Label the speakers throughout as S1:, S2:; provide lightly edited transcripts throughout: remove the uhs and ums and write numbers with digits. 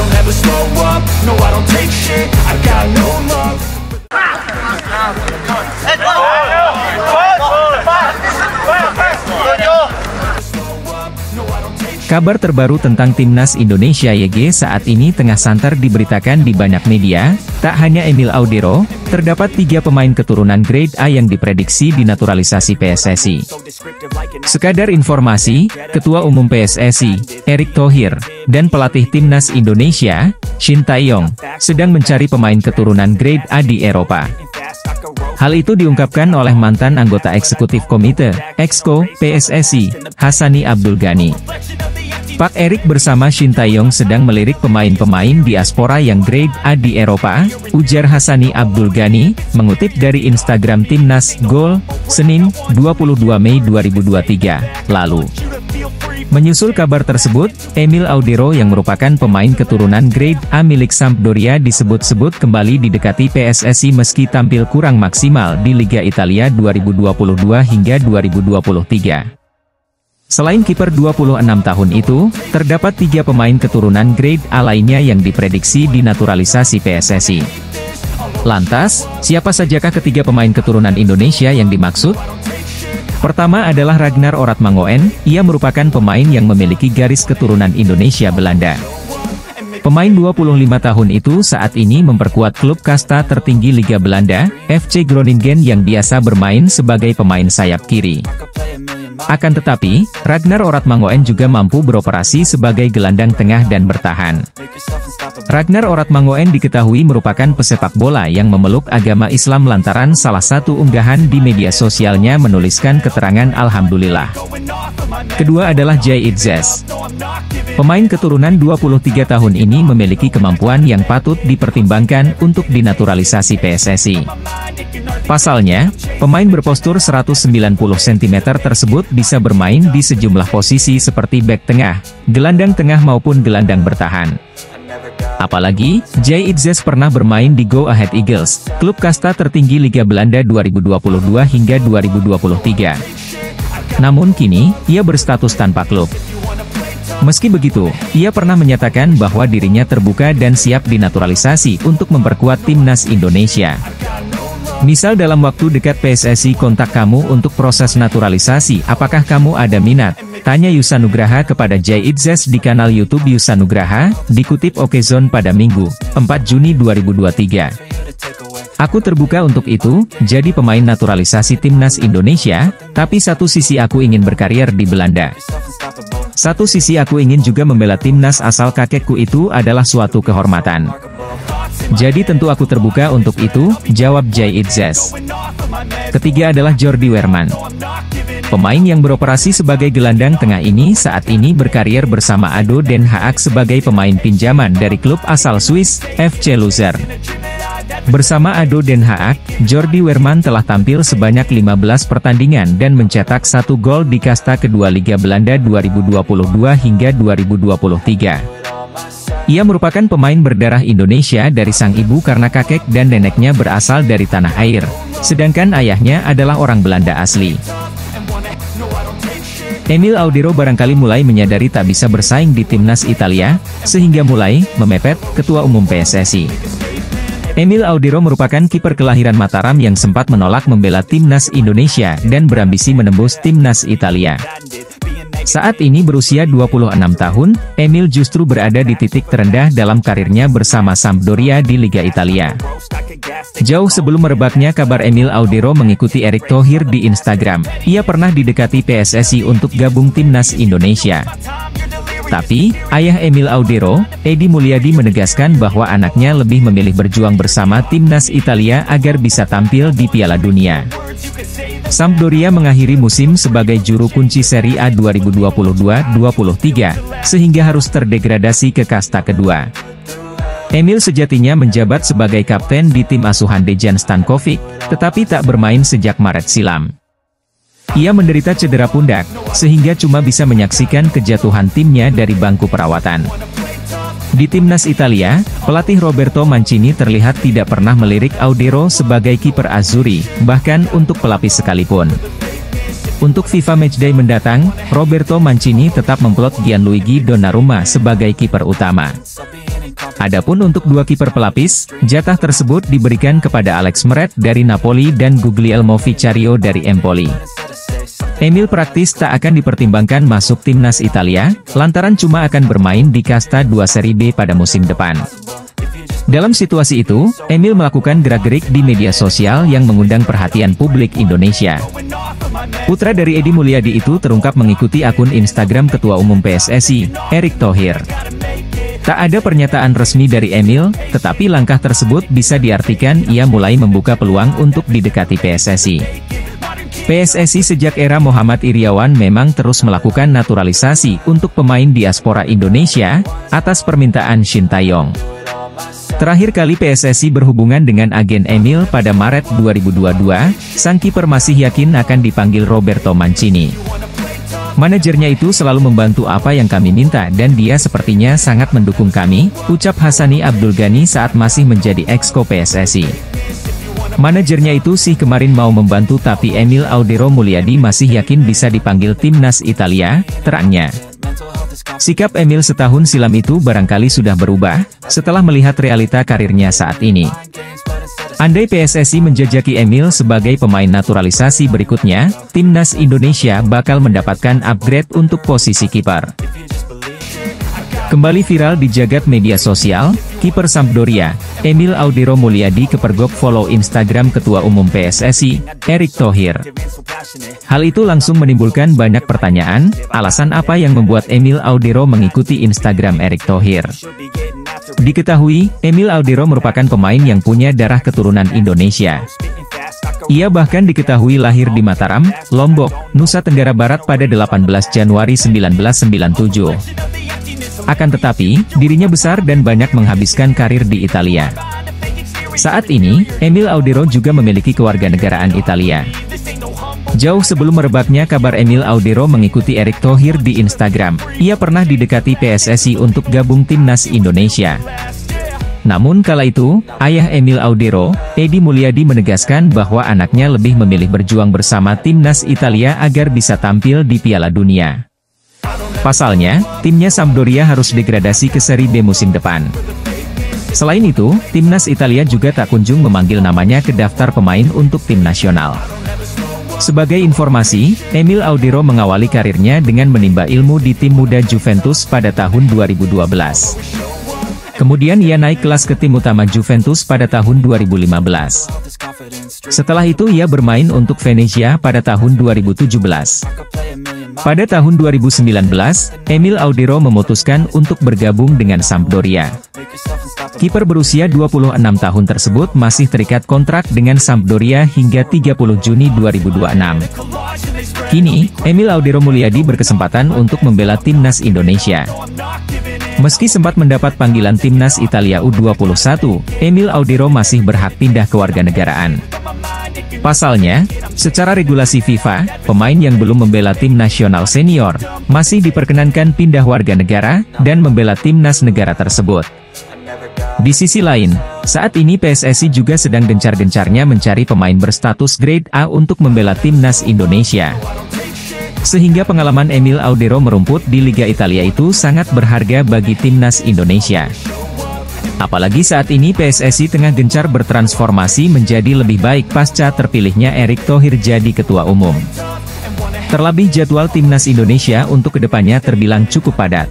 S1: don't ever slow up, no I don't take shit, I got no love.
S2: Kabar terbaru tentang Timnas Indonesia YG saat ini tengah santer diberitakan di banyak media. Tak hanya Emil Audero, terdapat 3 pemain keturunan grade A yang diprediksi dinaturalisasi PSSI. Sekadar informasi, Ketua Umum PSSI, Erick Thohir, dan pelatih Timnas Indonesia, Shin Tae-yong, sedang mencari pemain keturunan grade A di Eropa. Hal itu diungkapkan oleh mantan anggota eksekutif komite, Exco, PSSI, Hassani Abdul Ghani. Pak Erick bersama Shin Tae-yong sedang melirik pemain-pemain diaspora yang grade A di Eropa, ujar Hassani Abdul Ghani, mengutip dari Instagram Timnas Gol, Senin, 22 Mei 2023, lalu. Menyusul kabar tersebut, Emil Audero yang merupakan pemain keturunan grade A milik Sampdoria disebut-sebut kembali didekati PSSI meski tampil kurang maksimal di Liga Italia 2022 hingga 2023. Selain kiper 26 tahun itu, terdapat 3 pemain keturunan grade A lainnya yang diprediksi dinaturalisasi PSSI. Lantas, siapa sajakah ketiga pemain keturunan Indonesia yang dimaksud? Pertama adalah Ragnar Oratmangoen, ia merupakan pemain yang memiliki garis keturunan Indonesia Belanda. Pemain 25 tahun itu saat ini memperkuat klub kasta tertinggi Liga Belanda, FC Groningen yang biasa bermain sebagai pemain sayap kiri. Akan tetapi, Ragnar Oratmangoen juga mampu beroperasi sebagai gelandang tengah dan bertahan. Ragnar Oratmangoen diketahui merupakan pesepak bola yang memeluk agama Islam lantaran salah satu unggahan di media sosialnya menuliskan keterangan Alhamdulillah. Kedua adalah Jay Itzes. Pemain keturunan 23 tahun ini memiliki kemampuan yang patut dipertimbangkan untuk dinaturalisasi PSSI. Pasalnya, pemain berpostur 190 cm tersebut bisa bermain di sejumlah posisi seperti bek tengah, gelandang tengah maupun gelandang bertahan. Apalagi, Jay Itzes pernah bermain di Go Ahead Eagles, klub kasta tertinggi Liga Belanda 2022 hingga 2023. Namun kini, ia berstatus tanpa klub. Meski begitu, ia pernah menyatakan bahwa dirinya terbuka dan siap dinaturalisasi untuk memperkuat Timnas Indonesia. Misal dalam waktu dekat PSSI kontak kamu untuk proses naturalisasi, apakah kamu ada minat? Tanya Yusa Nugraha kepada Jay Itzes di kanal YouTube Yusa Nugraha, dikutip Okezone pada Minggu, 4 Juni 2023. Aku terbuka untuk itu, jadi pemain naturalisasi Timnas Indonesia, tapi satu sisi aku ingin berkarir di Belanda. Satu sisi aku ingin juga membela Timnas asal kakekku, itu adalah suatu kehormatan. Jadi tentu aku terbuka untuk itu, jawab Jay Itzes. Ketiga adalah Jordi Weerman. Pemain yang beroperasi sebagai gelandang tengah ini saat ini berkarier bersama ADO Den Haag sebagai pemain pinjaman dari klub asal Swiss, FC Luzern. Bersama ADO Den Haag, Jordi Weerman telah tampil sebanyak 15 pertandingan dan mencetak 1 gol di kasta kedua Liga Belanda 2022 hingga 2023. Ia merupakan pemain berdarah Indonesia dari sang ibu karena kakek dan neneknya berasal dari tanah air, sedangkan ayahnya adalah orang Belanda asli. Emil Audero barangkali mulai menyadari tak bisa bersaing di Timnas Italia, sehingga mulai memepet Ketua Umum PSSI. Emil Audero merupakan kiper kelahiran Mataram yang sempat menolak membela Timnas Indonesia dan berambisi menembus Timnas Italia. Saat ini berusia 26 tahun, Emil justru berada di titik terendah dalam karirnya bersama Sampdoria di Liga Italia. Jauh sebelum merebaknya kabar Emil Audero mengikuti Erick Thohir di Instagram, ia pernah didekati PSSI untuk gabung Timnas Indonesia. Tapi, ayah Emil Audero, Edi Mulyadi menegaskan bahwa anaknya lebih memilih berjuang bersama Timnas Italia agar bisa tampil di Piala Dunia. Sampdoria mengakhiri musim sebagai juru kunci Serie A 2022-23, sehingga harus terdegradasi ke kasta kedua. Emil sejatinya menjabat sebagai kapten di tim asuhan Dejan Stankovic, tetapi tak bermain sejak Maret silam. Ia menderita cedera pundak, sehingga cuma bisa menyaksikan kejatuhan timnya dari bangku perawatan. Di Timnas Italia, pelatih Roberto Mancini terlihat tidak pernah melirik Audero sebagai kiper Azzurri, bahkan untuk pelapis sekalipun. Untuk FIFA Matchday mendatang, Roberto Mancini tetap memplot Gianluigi Donnarumma sebagai kiper utama. Adapun untuk dua kiper pelapis, jatah tersebut diberikan kepada Alex Meret dari Napoli dan Guglielmo Vicario dari Empoli. Emil praktis tak akan dipertimbangkan masuk timnas Italia, lantaran cuma akan bermain di kasta 2 Serie B pada musim depan. Dalam situasi itu, Emil melakukan gerak-gerik di media sosial yang mengundang perhatian publik Indonesia. Putra dari Edi Mulyadi itu terungkap mengikuti akun Instagram Ketua Umum PSSI, Erick Thohir. Tak ada pernyataan resmi dari Emil, tetapi langkah tersebut bisa diartikan ia mulai membuka peluang untuk didekati PSSI. PSSI sejak era Muhammad Iriawan memang terus melakukan naturalisasi untuk pemain diaspora Indonesia, atas permintaan Shin Tae-yong. Terakhir kali PSSI berhubungan dengan agen Emil pada Maret 2022, sang kiper masih yakin akan dipanggil Roberto Mancini. Manajernya itu selalu membantu apa yang kami minta dan dia sepertinya sangat mendukung kami, ucap Hassani Abdul Ghani saat masih menjadi exco PSSI. Manajernya itu sih kemarin mau membantu tapi Emil Audero Mulyadi masih yakin bisa dipanggil timnas Italia, terangnya. Sikap Emil setahun silam itu barangkali sudah berubah, setelah melihat realita karirnya saat ini. Andai PSSI menjajaki Emil sebagai pemain naturalisasi berikutnya, timnas Indonesia bakal mendapatkan upgrade untuk posisi kiper. Kembali viral di jagat media sosial, kiper Sampdoria, Emil Audero Mulyadi kepergok follow Instagram Ketua Umum PSSI, Erick Thohir. Hal itu langsung menimbulkan banyak pertanyaan, alasan apa yang membuat Emil Audero mengikuti Instagram Erick Thohir. Diketahui, Emil Audero merupakan pemain yang punya darah keturunan Indonesia. Ia bahkan diketahui lahir di Mataram, Lombok, Nusa Tenggara Barat pada 18 Januari 1997. Akan tetapi, dirinya besar dan banyak menghabiskan karir di Italia. Saat ini, Emil Audero juga memiliki kewarganegaraan Italia. Jauh sebelum merebaknya kabar Emil Audero mengikuti Erick Thohir di Instagram, ia pernah didekati PSSI untuk gabung timnas Indonesia. Namun kala itu, ayah Emil Audero, Edi Mulyadi menegaskan bahwa anaknya lebih memilih berjuang bersama timnas Italia agar bisa tampil di Piala Dunia. Pasalnya, timnya Sampdoria harus degradasi ke Serie B musim depan. Selain itu, timnas Italia juga tak kunjung memanggil namanya ke daftar pemain untuk tim nasional. Sebagai informasi, Emil Audero mengawali karirnya dengan menimba ilmu di tim muda Juventus pada tahun 2012. Kemudian ia naik kelas ke tim utama Juventus pada tahun 2015. Setelah itu ia bermain untuk Venezia pada tahun 2017. Pada tahun 2019, Emil Audero memutuskan untuk bergabung dengan Sampdoria. Kiper berusia 26 tahun tersebut masih terikat kontrak dengan Sampdoria hingga 30 Juni 2026. Kini, Emil Audero Mulyadi berkesempatan untuk membela timnas Indonesia. Meski sempat mendapat panggilan timnas Italia U21, Emil Audero masih berhak pindah kewarganegaraan. Pasalnya, secara regulasi FIFA, pemain yang belum membela tim nasional senior, masih diperkenankan pindah warga negara, dan membela timnas negara tersebut. Di sisi lain, saat ini PSSI juga sedang gencar-gencarnya mencari pemain berstatus grade A untuk membela timnas Indonesia. Sehingga pengalaman Emil Audero merumput di Liga Italia itu sangat berharga bagi timnas Indonesia. Apalagi saat ini PSSI tengah gencar bertransformasi menjadi lebih baik pasca terpilihnya Erick Thohir jadi ketua umum. Terlebih jadwal timnas Indonesia untuk kedepannya terbilang cukup padat.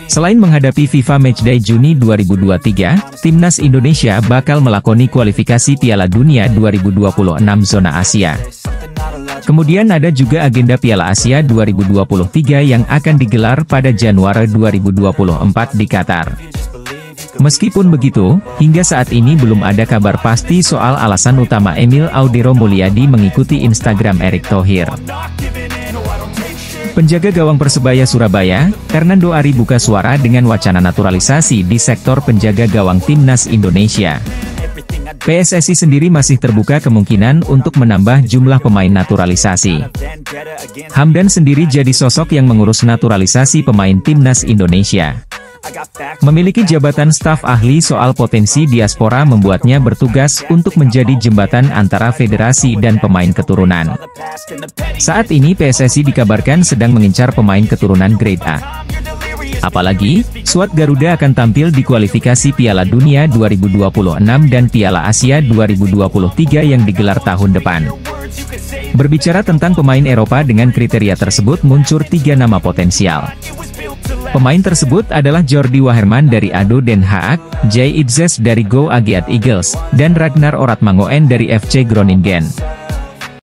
S2: Selain menghadapi FIFA Matchday Juni 2023, timnas Indonesia bakal melakoni kualifikasi Piala Dunia 2026 zona Asia. Kemudian ada juga agenda Piala Asia 2023 yang akan digelar pada Januari 2024 di Qatar. Meskipun begitu, hingga saat ini belum ada kabar pasti soal alasan utama Emil Audero Mulyadi mengikuti Instagram Erick Thohir. Penjaga gawang Persebaya Surabaya, Hernando Ari buka suara dengan wacana naturalisasi di sektor penjaga gawang timnas Indonesia. PSSI sendiri masih terbuka kemungkinan untuk menambah jumlah pemain naturalisasi. Hamdan sendiri jadi sosok yang mengurus naturalisasi pemain timnas Indonesia. Memiliki jabatan staf ahli soal potensi diaspora membuatnya bertugas untuk menjadi jembatan antara federasi dan pemain keturunan. Saat ini PSSI dikabarkan sedang mengincar pemain keturunan grade A. Apalagi, skuad Garuda akan tampil di kualifikasi Piala Dunia 2026 dan Piala Asia 2023 yang digelar tahun depan. Berbicara tentang pemain Eropa dengan kriteria tersebut muncul 3 nama potensial. Pemain tersebut adalah Jordi Waherman dari ADO Den Haag, Jay Itzes dari Go Ahead Eagles, dan Ragnar Oratmangoen dari FC Groningen.